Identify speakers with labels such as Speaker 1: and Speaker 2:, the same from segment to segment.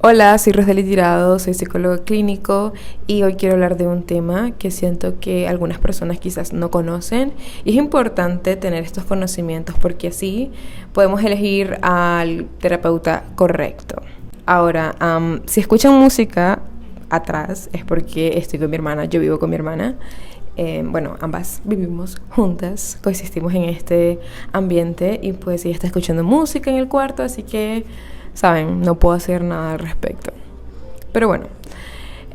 Speaker 1: Hola, soy Roseli Tirado, soy psicólogo clínico y hoy quiero hablar de un tema que siento que algunas personas quizás no conocen y es importante tener estos conocimientos porque así podemos elegir al terapeuta correcto. Ahora, si escuchan música atrás es porque estoy con mi hermana, yo vivo con mi hermana. Ambas vivimos juntas, coexistimos en este ambiente y pues ella está escuchando música en el cuarto, así que saben, no puedo hacer nada al respecto. Pero bueno,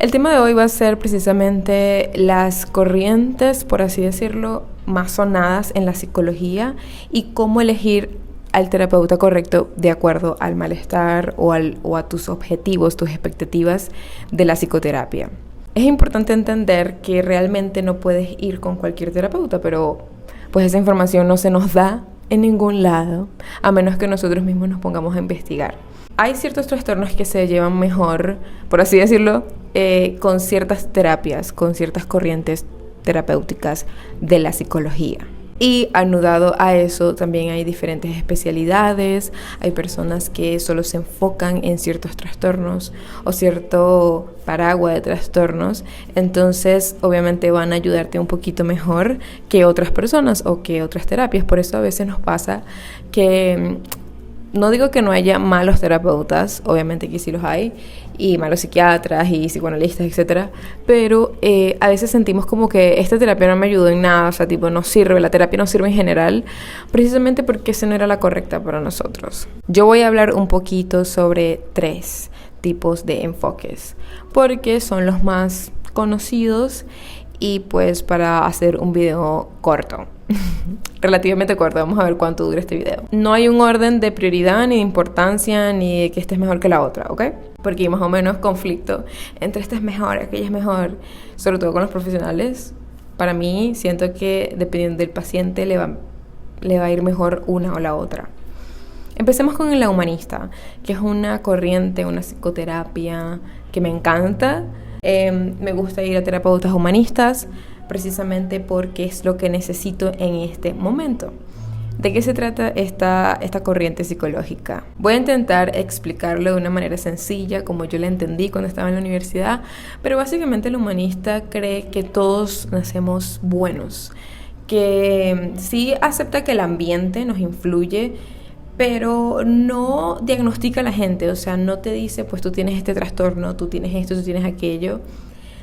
Speaker 1: el tema de hoy va a ser precisamente las corrientes, por así decirlo, más sonadas en la psicología y cómo elegir al terapeuta correcto de acuerdo al malestar o a tus objetivos, tus expectativas de la psicoterapia. Es importante entender que realmente no puedes ir con cualquier terapeuta, pero pues esa información no se nos da en ningún lado, a menos que nosotros mismos nos pongamos a investigar. Hay ciertos trastornos que se llevan mejor, por así decirlo, con ciertas terapias, con ciertas corrientes terapéuticas de la psicología. Y anudado a eso también hay diferentes especialidades, hay personas que solo se enfocan en ciertos trastornos o cierto paraguas de trastornos, entonces obviamente van a ayudarte un poquito mejor que otras personas o que otras terapias. Por eso a veces nos pasa que no digo que no haya malos terapeutas, obviamente que sí los hay, y malos psiquiatras y psicoanalistas, etcétera, pero a veces sentimos como que esta terapia no me ayudó en nada, o sea, tipo, no sirve, la terapia no sirve en general, precisamente porque esa no era la correcta para nosotros. Yo voy a hablar un poquito sobre 3 tipos de enfoques, porque son los más conocidos y pues para hacer un video corto. Relativamente corto, vamos a ver cuánto dura este video. No hay un orden de prioridad, ni de importancia, ni de que esta es mejor que la otra, ¿ok? Porque hay más o menos conflicto entre esta es mejor, aquella es mejor, sobre todo con los profesionales. Para mí, siento que dependiendo del paciente le va a ir mejor una o la otra. Empecemos con la humanista, que es una corriente, una psicoterapia que me encanta. Me gusta ir a terapeutas humanistas precisamente porque es lo que necesito en este momento. ¿De qué se trata esta corriente psicológica? Voy a intentar explicarlo de una manera sencilla, como yo la entendí cuando estaba en la universidad, pero básicamente el humanista cree que todos nacemos buenos, que sí acepta que el ambiente nos influye, pero no diagnostica a la gente, o sea, no te dice, pues tú tienes este trastorno, tú tienes esto, tú tienes aquello,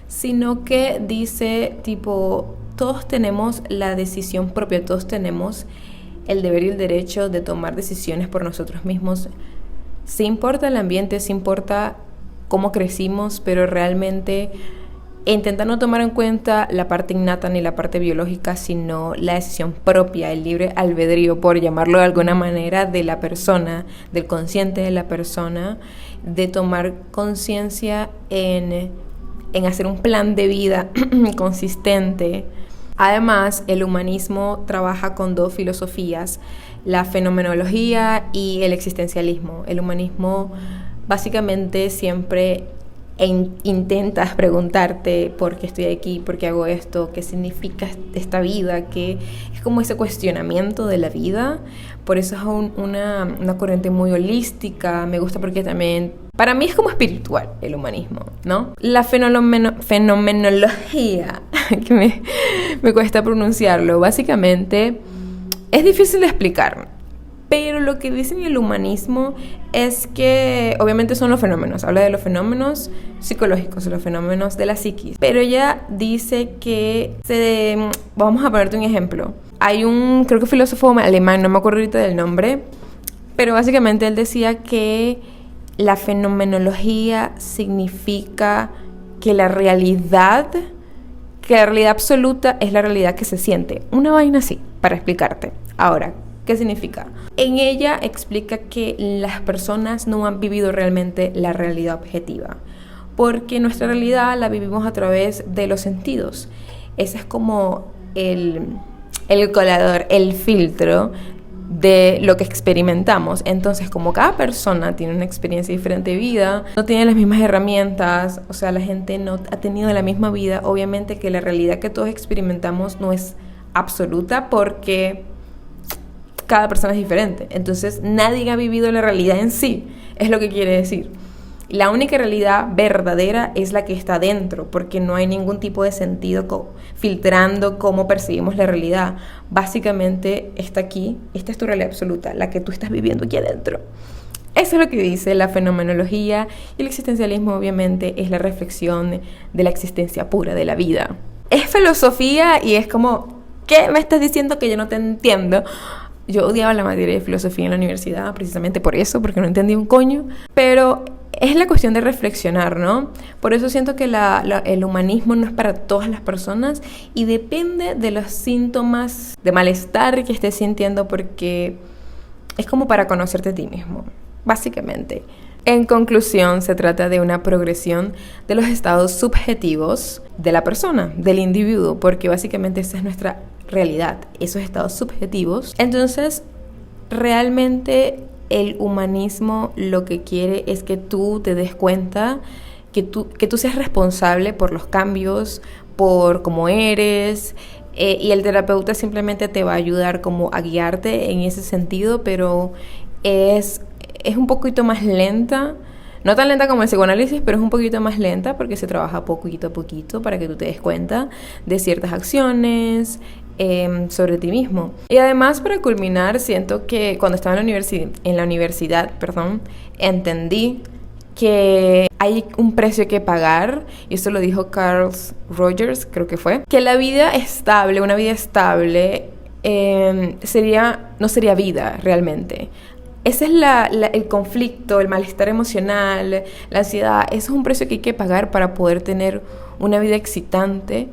Speaker 1: sino que dice, tipo, todos tenemos la decisión propia, todos tenemos el deber y el derecho de tomar decisiones por nosotros mismos. Sí importa el ambiente, sí importa cómo crecimos, pero realmente intenta no tomar en cuenta la parte innata ni la parte biológica, sino la decisión propia, el libre albedrío, por llamarlo de alguna manera, de la persona, del consciente de la persona, de tomar conciencia en hacer un plan de vida consistente. Además, el humanismo trabaja con 2 filosofías, la fenomenología y el existencialismo. El humanismo básicamente siempre intentas preguntarte por qué estoy aquí, por qué hago esto, qué significa esta vida, que es como ese cuestionamiento de la vida. Por eso es una corriente muy holística. Me gusta porque también, para mí es como espiritual el humanismo, ¿no? La fenomenología, que me cuesta pronunciarlo, básicamente es difícil de explicar. Pero lo que dicen el humanismo es que obviamente son los fenómenos, habla de los fenómenos psicológicos, los fenómenos de la psiquis. Pero ella dice que, vamos a ponerte un ejemplo. Hay creo que filósofo alemán, no me acuerdo ahorita del nombre, pero básicamente él decía que la fenomenología significa que la realidad absoluta es la realidad que se siente. Una vaina así, para explicarte. Ahora, ¿qué significa? En ella explica que las personas no han vivido realmente la realidad objetiva, porque nuestra realidad la vivimos a través de los sentidos. Ese es como el colador, el filtro de lo que experimentamos. Entonces, como cada persona tiene una experiencia diferente de vida, no tiene las mismas herramientas, o sea, la gente no ha tenido la misma vida, obviamente que la realidad que todos experimentamos no es absoluta porque cada persona es diferente. Entonces nadie ha vivido la realidad en sí, es lo que quiere decir. La única realidad verdadera es la que está dentro, porque no hay ningún tipo de sentido filtrando cómo percibimos la realidad. Básicamente está aquí, esta es tu realidad absoluta, la que tú estás viviendo aquí adentro. Eso es lo que dice la fenomenología, y el existencialismo obviamente es la reflexión de la existencia pura de la vida. Es filosofía y es como, ¿qué me estás diciendo que yo no te entiendo? Yo odiaba la materia de filosofía en la universidad precisamente por eso, porque no entendía un coño, pero es la cuestión de reflexionar, ¿no? Por eso siento que el humanismo no es para todas las personas y depende de los síntomas de malestar que estés sintiendo, porque es como para conocerte a ti mismo, básicamente. En conclusión, se trata de una progresión de los estados subjetivos de la persona, del individuo, porque básicamente esa es nuestra realidad, esos estados subjetivos. Entonces, realmente el humanismo lo que quiere es que tú te des cuenta, que tú seas responsable por los cambios, por cómo eres, y el terapeuta simplemente te va a ayudar como a guiarte en ese sentido, pero es un poquito más lenta, no tan lenta como el psicoanálisis, pero es un poquito más lenta porque se trabaja poquito a poquito para que tú te des cuenta de ciertas acciones sobre ti mismo. Y además, para culminar, siento que cuando estaba en la universidad, entendí que hay un precio que pagar, y esto lo dijo Carl Rogers, creo que fue, que la vida estable, una vida estable, no sería vida realmente. Ese es el conflicto, el malestar emocional, la ansiedad. Eso es un precio que hay que pagar para poder tener una vida excitante.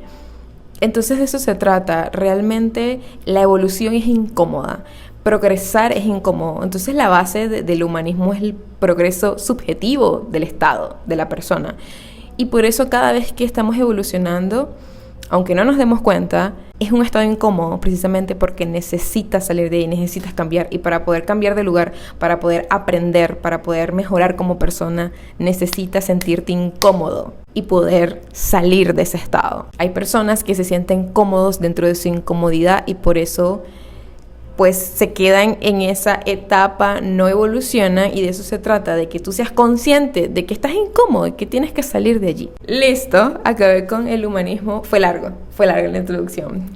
Speaker 1: Entonces de eso se trata. Realmente la evolución es incómoda. Progresar es incómodo. Entonces la base del humanismo es el progreso subjetivo del estado, de la persona. Y por eso cada vez que estamos evolucionando, aunque no nos demos cuenta, es un estado incómodo precisamente porque necesitas salir de ahí, necesitas cambiar. Y para poder cambiar de lugar, para poder aprender, para poder mejorar como persona, necesitas sentirte incómodo y poder salir de ese estado. Hay personas que se sienten cómodos dentro de su incomodidad y por eso pues se quedan en esa etapa, no evoluciona, y de eso se trata, de que tú seas consciente de que estás incómodo y que tienes que salir de allí. Listo, acabé con el humanismo. Fue larga la introducción.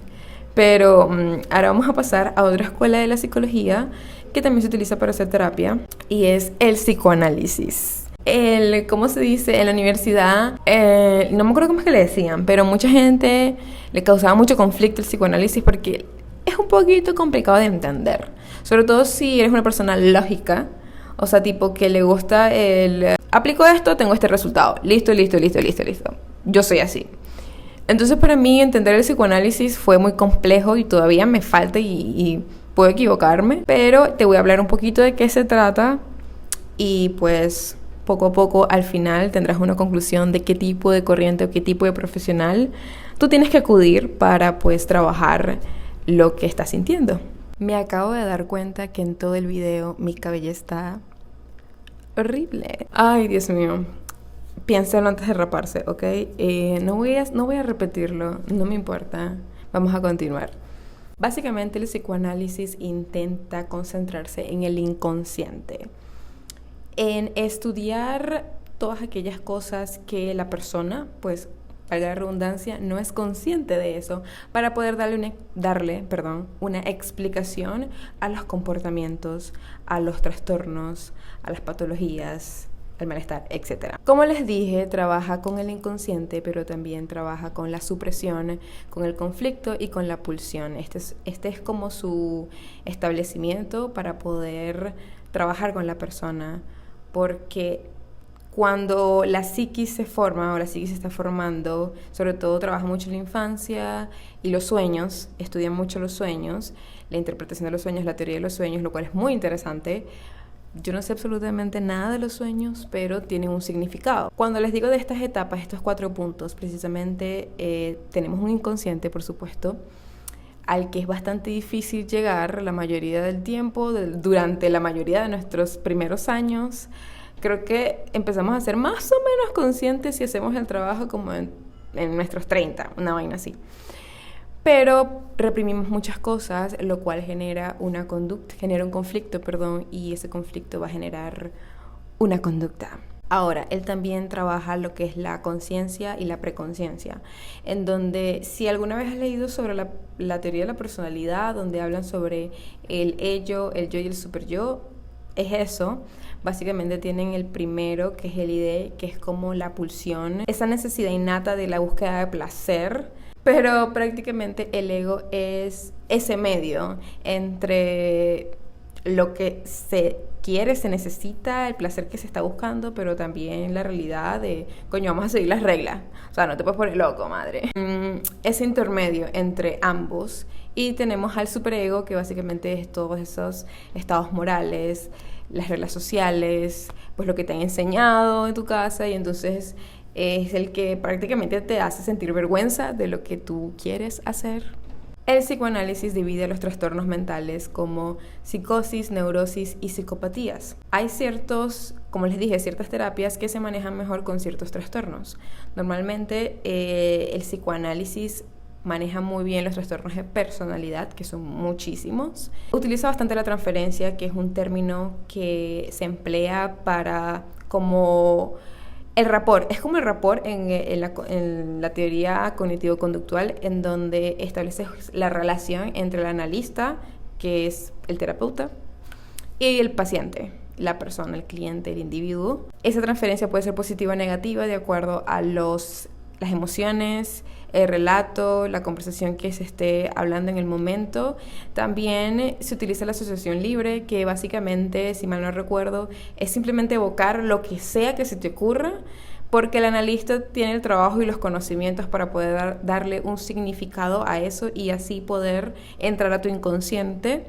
Speaker 1: Pero ahora vamos a pasar a otra escuela de la psicología que también se utiliza para hacer terapia, y es el psicoanálisis. ¿Cómo se dice? En la universidad, no me acuerdo cómo es que le decían, pero mucha gente le causaba mucho conflicto el psicoanálisis porque es un poquito complicado de entender, sobre todo si eres una persona lógica, o sea, tipo que le gusta aplico esto, tengo este resultado, listo, yo soy así. Entonces para mí entender el psicoanálisis fue muy complejo y todavía me falta y puedo equivocarme, pero te voy a hablar un poquito de qué se trata y pues poco a poco al final tendrás una conclusión de qué tipo de corriente o qué tipo de profesional tú tienes que acudir para pues trabajar lo que estás sintiendo. Me acabo de dar cuenta que en todo el video mi cabello está horrible. Ay, Dios mío. Piénsalo antes de raparse, ¿ok? No voy a repetirlo, no me importa. Vamos a continuar. Básicamente el psicoanálisis intenta concentrarse en el inconsciente, en estudiar todas aquellas cosas que la persona, pues, valga la redundancia, no es consciente de eso, para poder darle una explicación a los comportamientos, a los trastornos, a las patologías, al malestar, etc. Como les dije, trabaja con el inconsciente, pero también trabaja con la supresión, con el conflicto y con la pulsión. Este es como su establecimiento para poder trabajar con la persona, porque cuando la psiquis se forma o la psiquis se está formando, sobre todo trabaja mucho en la infancia y los sueños, estudia mucho los sueños, la interpretación de los sueños, la teoría de los sueños, lo cual es muy interesante. Yo no sé absolutamente nada de los sueños, pero tienen un significado. Cuando les digo de estas etapas, estos 4 puntos, precisamente tenemos un inconsciente, por supuesto, al que es bastante difícil llegar la mayoría del tiempo, durante la mayoría de nuestros primeros años. Creo que empezamos a ser más o menos conscientes si hacemos el trabajo como en nuestros 30, una vaina así. Pero reprimimos muchas cosas, lo cual genera un conflicto, y ese conflicto va a generar una conducta. Ahora, él también trabaja lo que es la conciencia y la preconciencia, en donde si alguna vez has leído sobre la teoría de la personalidad, donde hablan sobre el ello, el yo y el superyo, es eso. Básicamente tienen el primero, que es el ID, que es como la pulsión, esa necesidad innata de la búsqueda de placer, pero prácticamente el ego es ese medio entre lo que se quiere, se necesita, el placer que se está buscando, pero también la realidad de, coño, vamos a seguir las reglas. O sea, no te puedes poner loco, madre. Ese intermedio entre ambos. Y tenemos al superego, que básicamente es todos esos estados morales, las reglas sociales, pues lo que te han enseñado en tu casa, y entonces es el que prácticamente te hace sentir vergüenza de lo que tú quieres hacer. El psicoanálisis divide los trastornos mentales como psicosis, neurosis y psicopatías. Hay como les dije, ciertas terapias que se manejan mejor con ciertos trastornos. Normalmente el psicoanálisis maneja muy bien los trastornos de personalidad, que son muchísimos. Utiliza bastante la transferencia, que es un término que se emplea para como el rapport. Es como el rapport en la teoría cognitivo-conductual, en donde establece la relación entre el analista, que es el terapeuta, y el paciente, la persona, el cliente, el individuo. Esa transferencia puede ser positiva o negativa de acuerdo a las emociones, el relato, la conversación que se esté hablando en el momento. También se utiliza la asociación libre, que básicamente, si mal no recuerdo, es simplemente evocar lo que sea que se te ocurra, porque el analista tiene el trabajo y los conocimientos para poder darle un significado a eso y así poder entrar a tu inconsciente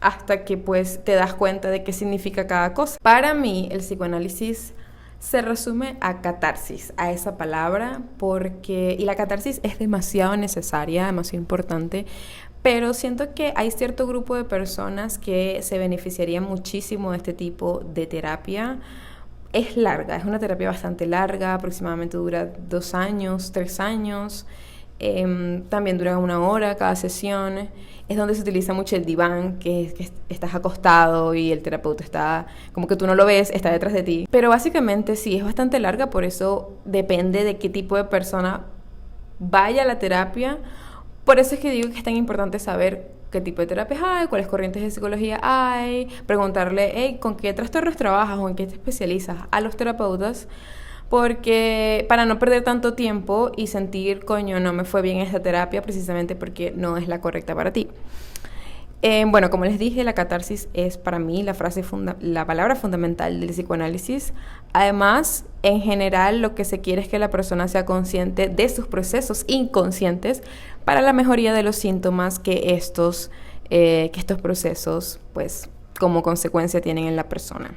Speaker 1: hasta que pues te das cuenta de qué significa cada cosa. Para mí, el psicoanálisis se resume a catarsis, a esa palabra, y la catarsis es demasiado necesaria, demasiado importante, pero siento que hay cierto grupo de personas que se beneficiarían muchísimo de este tipo de terapia. Es larga, es una terapia bastante larga, aproximadamente dura 2 años, 3 años. También dura 1 hora cada sesión. Es donde se utiliza mucho el diván, que estás acostado y el terapeuta está, como que tú no lo ves, está detrás de ti. Pero básicamente sí, es bastante larga, por eso depende de qué tipo de persona vaya a la terapia. Por eso es que digo que es tan importante saber qué tipo de terapias hay, cuáles corrientes de psicología hay, preguntarle, hey, ¿con qué trastornos trabajas o en qué te especializas a los terapeutas? Porque para no perder tanto tiempo y sentir, coño, no me fue bien esta terapia precisamente porque no es la correcta para ti. Bueno, como les dije, la catarsis es para mí la palabra fundamental del psicoanálisis. Además, en general, lo que se quiere es que la persona sea consciente de sus procesos inconscientes para la mejoría de los síntomas que estos procesos, pues, como consecuencia tienen en la persona.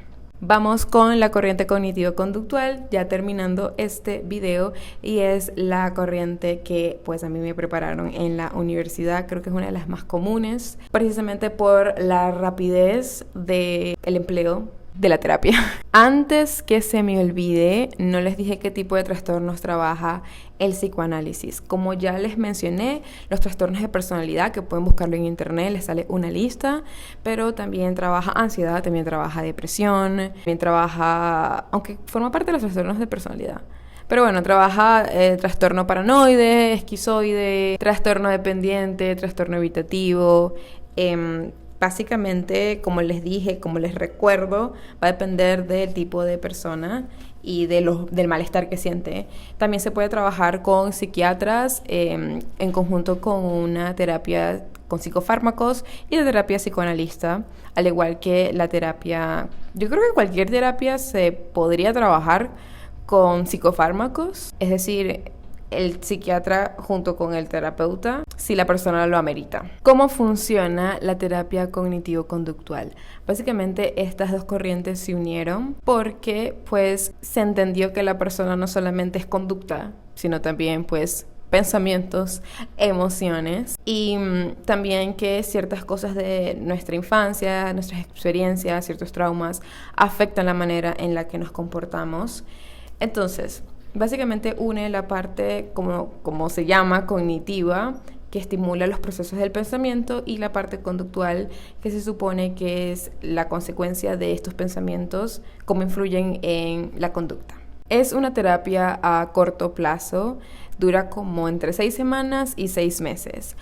Speaker 1: Vamos con la corriente cognitivo-conductual, ya terminando este video, y es la corriente que pues a mí me prepararon en la universidad. Creo que es una de las más comunes, precisamente por la rapidez del empleo de la terapia. Antes que se me olvide, no les dije qué tipo de trastornos trabaja el psicoanálisis. Como ya les mencioné, los trastornos de personalidad, que pueden buscarlo en internet, les sale una lista, pero también trabaja ansiedad, también trabaja depresión, también trabaja, aunque forma parte de los trastornos de personalidad. Pero bueno, trabaja trastorno paranoide, esquizoide, trastorno dependiente, trastorno evitativo. Básicamente, como les dije, como les recuerdo, va a depender del tipo de persona y del malestar que siente. También se puede trabajar con psiquiatras en conjunto con una terapia con psicofármacos y la terapia psicoanalista, al igual que la terapia. Yo creo que cualquier terapia se podría trabajar con psicofármacos, es decir, el psiquiatra junto con el terapeuta, si la persona lo amerita. ¿Cómo funciona la terapia cognitivo-conductual? Básicamente estas dos corrientes se unieron porque pues se entendió que la persona no solamente es conducta, sino también pues pensamientos, emociones, y también que ciertas cosas de nuestra infancia, nuestras experiencias, ciertos traumas afectan la manera en la que nos comportamos. Entonces, básicamente une la parte, como se llama, cognitiva, que estimula los procesos del pensamiento, y la parte conductual, que se supone que es la consecuencia de estos pensamientos, cómo influyen en la conducta. Es una terapia a corto plazo, dura como entre 6 semanas y 6 meses.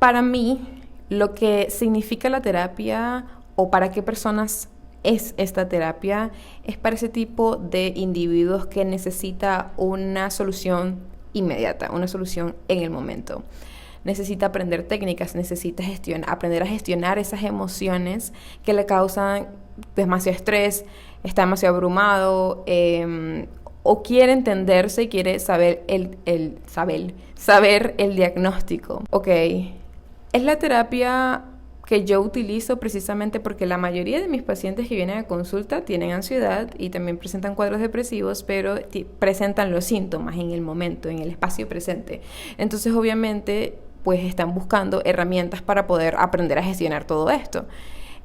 Speaker 1: Para mí, lo que significa la terapia o para qué personas es esta terapia es para ese tipo de individuos que necesita una solución inmediata, una solución en el momento. Necesita aprender técnicas, necesita aprender a gestionar esas emociones que le causan demasiado estrés, está demasiado abrumado, o quiere entenderse y quiere saber saber el diagnóstico. Ok, es la terapia que yo utilizo precisamente porque la mayoría de mis pacientes que vienen a consulta tienen ansiedad y también presentan cuadros depresivos, pero presentan los síntomas en el momento, en el espacio presente. Entonces, obviamente, pues están buscando herramientas para poder aprender a gestionar todo esto.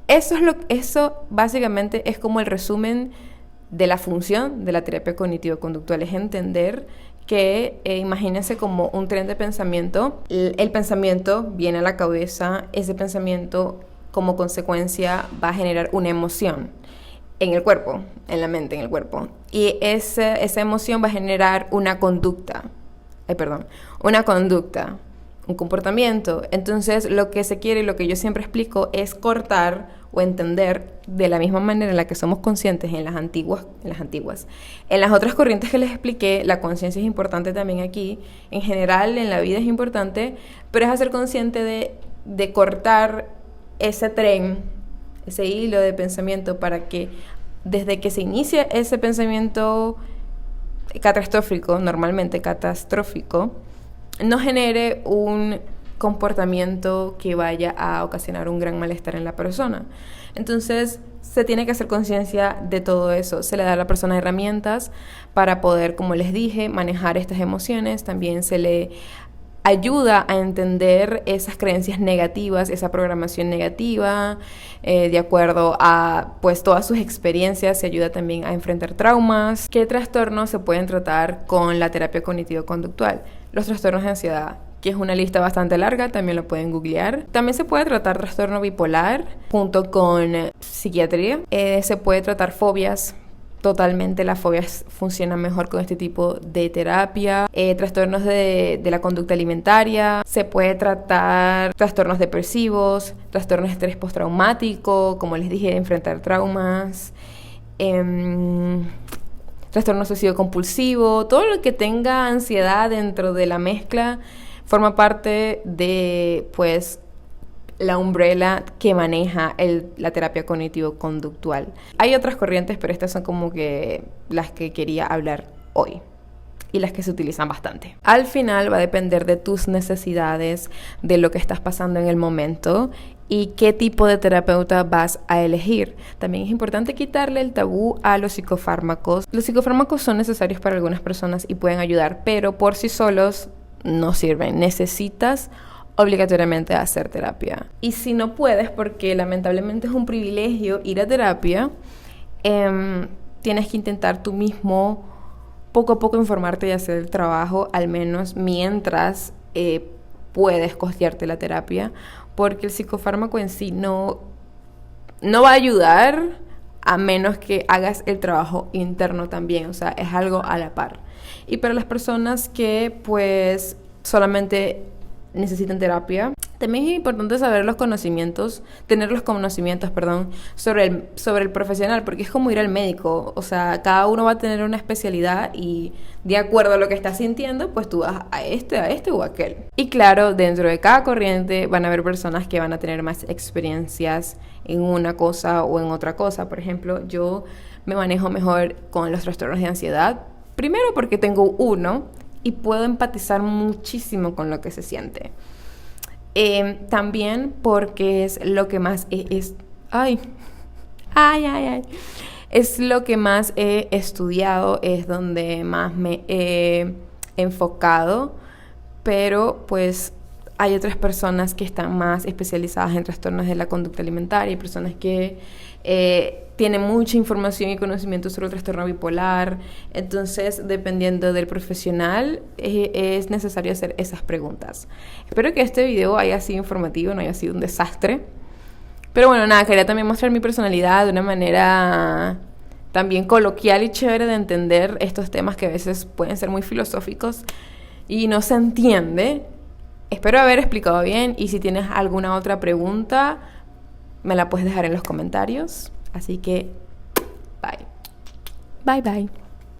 Speaker 1: Eso básicamente es como el resumen de la función de la terapia cognitivo-conductual, es entender que imagínense como un tren de pensamiento. El pensamiento viene a la cabeza, ese pensamiento como consecuencia va a generar una emoción en el cuerpo, en la mente, en el cuerpo, y esa emoción va a generar una conducta, un comportamiento. Entonces, lo que se quiere y lo que yo siempre explico es cortar o entender de la misma manera en la que somos conscientes en las antiguas. En las otras corrientes que les expliqué, la conciencia es importante también aquí. En general, en la vida es importante, pero es hacer consciente de cortar ese tren, ese hilo de pensamiento, para que desde que se inicia ese pensamiento catastrófico, normalmente catastrófico, no genere un comportamiento que vaya a ocasionar un gran malestar en la persona. Entonces, se tiene que hacer conciencia de todo eso. Se le da a la persona herramientas para poder, como les dije, manejar estas emociones. También se le ayuda a entender esas creencias negativas, esa programación negativa, de acuerdo a pues todas sus experiencias. Se ayuda también a enfrentar traumas. ¿Qué trastornos se pueden tratar con la terapia cognitivo-conductual? Los trastornos de ansiedad, que es una lista bastante larga, también lo pueden googlear. También se puede tratar trastorno bipolar junto con psiquiatría. Se puede tratar fobias. Totalmente, las fobias funcionan mejor con este tipo de terapia. Trastornos de la conducta alimentaria. Se puede tratar trastornos depresivos, trastornos de estrés postraumático, como les dije, enfrentar traumas. Trastorno obsesivo compulsivo. Todo lo que tenga ansiedad dentro de la mezcla forma parte de, pues, la umbrella que maneja la terapia cognitivo-conductual. Hay otras corrientes, pero estas son como que las que quería hablar hoy y las que se utilizan bastante. Al final va a depender de tus necesidades, de lo que estás pasando en el momento y qué tipo de terapeuta vas a elegir. También es importante quitarle el tabú a los psicofármacos. Los psicofármacos son necesarios para algunas personas y pueden ayudar, pero por sí solos no sirven. Necesitas obligatoriamente hacer terapia. Y si no puedes, porque lamentablemente es un privilegio ir a terapia, tienes que intentar tú mismo poco a poco informarte y hacer el trabajo, al menos mientras puedes costearte la terapia, porque el psicofármaco en sí no va a ayudar a menos que hagas el trabajo interno también. O sea, es algo a la par. Y para las personas que pues solamente necesitan terapia, también es importante saber tener los conocimientos, sobre el profesional, porque es como ir al médico. O sea, cada uno va a tener una especialidad y de acuerdo a lo que estás sintiendo, pues tú vas a este o a aquel. Y claro, dentro de cada corriente van a haber personas que van a tener más experiencias en una cosa o en otra cosa. Por ejemplo, yo me manejo mejor con los trastornos de ansiedad, primero porque tengo uno y puedo empatizar muchísimo con lo que se siente. También porque es lo que más es lo que más he estudiado, es donde más me he enfocado, pero pues hay otras personas que están más especializadas en trastornos de la conducta alimentaria y personas que tiene mucha información y conocimiento sobre el trastorno bipolar. Entonces, dependiendo del profesional, es necesario hacer esas preguntas. Espero que este video haya sido informativo, no haya sido un desastre. Pero bueno, nada, quería también mostrar mi personalidad de una manera también coloquial y chévere de entender estos temas que a veces pueden ser muy filosóficos y no se entiende. Espero haber explicado bien, y si tienes alguna otra pregunta, me la puedes dejar en los comentarios. Así que, bye. Bye, bye.